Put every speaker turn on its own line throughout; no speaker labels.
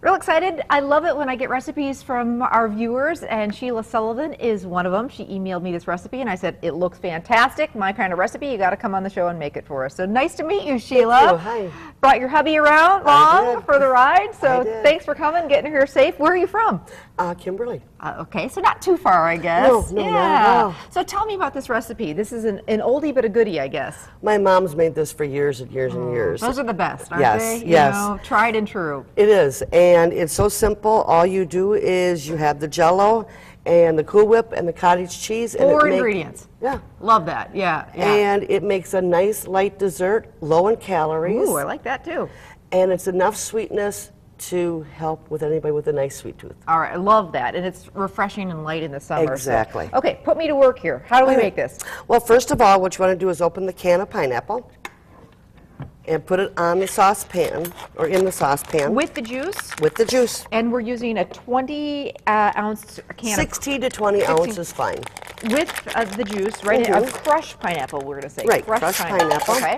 Real excited. I love it when I get recipes from our viewers, and Sheila Sullivan is one of them. She emailed me this recipe, and I said, it looks fantastic. My kind of recipe. You got to come on the show and make it for us. So nice to meet you, Sheila.
Thank you. Hi.
Brought your hubby around long for the ride, so thanks for coming, getting here safe. Where are you from?
Kimberly.
Okay, so not too far, I guess.
No, not at all.
So tell me about this recipe. This is an oldie but a goodie, I guess.
My mom's made this for years and years and years.
Those are the best, aren't
Yes,
they?
yes.
You know, tried and true.
It is, and it's so simple. All you do is you have the Jello and the Cool Whip and the cottage cheese. And
Four ingredients.
Yeah.
Love that, yeah.
And it makes a nice light dessert, low in calories.
Ooh, I like that too.
And it's enough sweetness to help with anybody with a nice sweet tooth.
All right, I love that. And it's refreshing and light in the summer.
Exactly.
So. Okay, put me to work here. How do we make this?
Well, first of all, what you want to do is open the can of pineapple and put it on the saucepan, or in the saucepan.
With the juice?
With the juice.
And we're using a 20-ounce can
16 to 20 ounces is fine.
With the juice, right? A crushed pineapple, we're going to say.
Right, crushed pineapple.
Okay.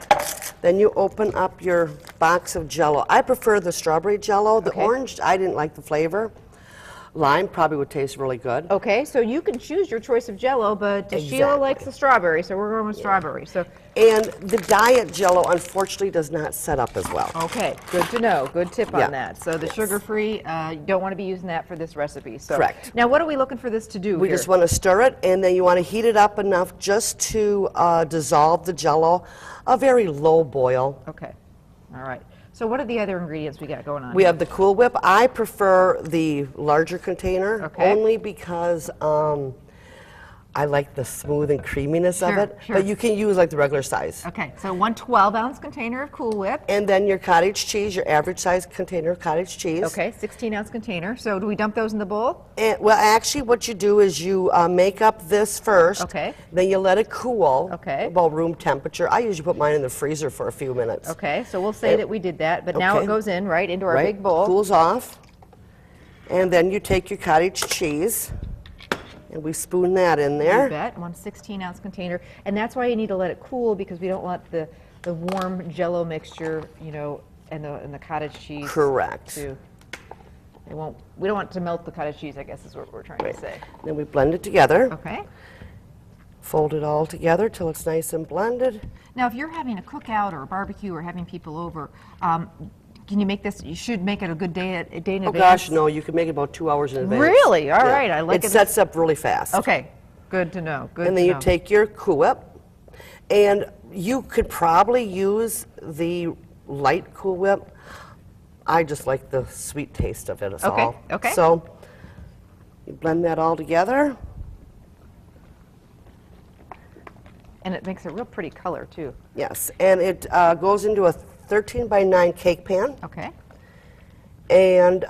Then you open up your box of Jello. I prefer the strawberry Jello. The orange, I didn't like the flavor. Lime probably would taste really good.
Okay, so you can choose your choice of Jello, but Sheila likes the strawberry, so we're going with strawberry. So.
And the diet Jello, unfortunately, does not set up as well.
Okay, good to know. Good tip on that. So the sugar-free, you don't want to be using that for this recipe. So. Correct. Now, what are we looking for this to do
We just want to stir it, and then you want to heat it up enough just to dissolve the Jello, a very low boil.
Okay, all right. So what are the other ingredients we got going on?
We have the Cool Whip. I prefer the larger container only because I like the smooth and creaminess of it, but you can use like the regular size.
Okay, so one 12-ounce container of Cool Whip.
And then your cottage cheese, your average size container of cottage cheese.
Okay, 16-ounce container. So do we dump those in the bowl?
And, well, actually what you do is you make up this first.
Okay.
Then you let it cool.
Okay.
About room temperature. I usually put mine in the freezer for a few minutes.
Okay, so we'll say that we did that, but now it goes in, right, into our big bowl.
Cools off. And then you take your cottage cheese. And we spoon that in there.
You bet, one 16-ounce container. And that's why you need to let it cool, because we don't want the warm Jello mixture, you know, and the cottage cheese.
Correct.
We don't want it to melt the cottage cheese, I guess is what we're trying to say.
Then we blend it together.
Okay.
Fold it all together till it's nice and blended.
Now, if you're having a cookout or a barbecue or having people over, can you make this? You should make it a good day in advance.
Oh gosh, no! You can make it about 2 hours in advance.
Really? All right, I like it.
It sets up really fast.
Okay, good to know. Good.
And then you take your Cool Whip, and you could probably use the light Cool Whip. I just like the sweet taste of it.
Okay. Okay.
So you blend that all together,
and it makes a real pretty color too.
Yes, and it goes into a 13 by 9 cake pan.
Okay.
And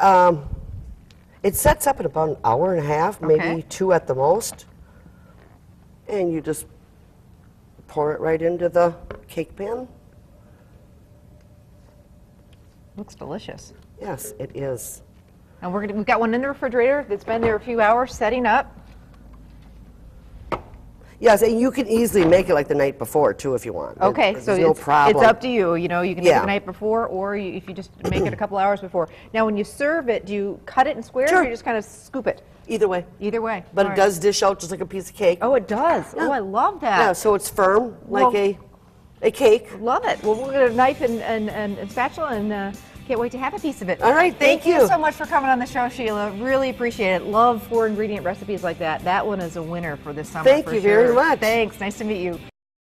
it sets up in about an hour and a half, maybe 2 at the most. And you just pour it right into the cake pan.
Looks delicious.
Yes, it is.
And we've got one in the refrigerator that's been there a few hours setting up.
Yes, and you can easily make it like the night before too if you want.
Okay, so
no problem.
It's up to you. You know, you can make it the night before, or if you just make it a couple hours before. Now, when you serve it, do you cut it in squares, or you just kind of scoop it?
Either way.
Either way.
But it does dish out just like a piece of cake.
Oh, it does. Yeah. Oh, I love that.
Yeah, so it's firm like a cake.
Love it. Well, we're going to knife and spatula, and can't wait to have a piece of it.
All right, thank you.
Thank you so much for coming on the show, Sheila. Really appreciate it. Love 4-ingredient recipes like that. That one is a winner for this summer.
Thank you very much.
Thanks. Nice to meet you.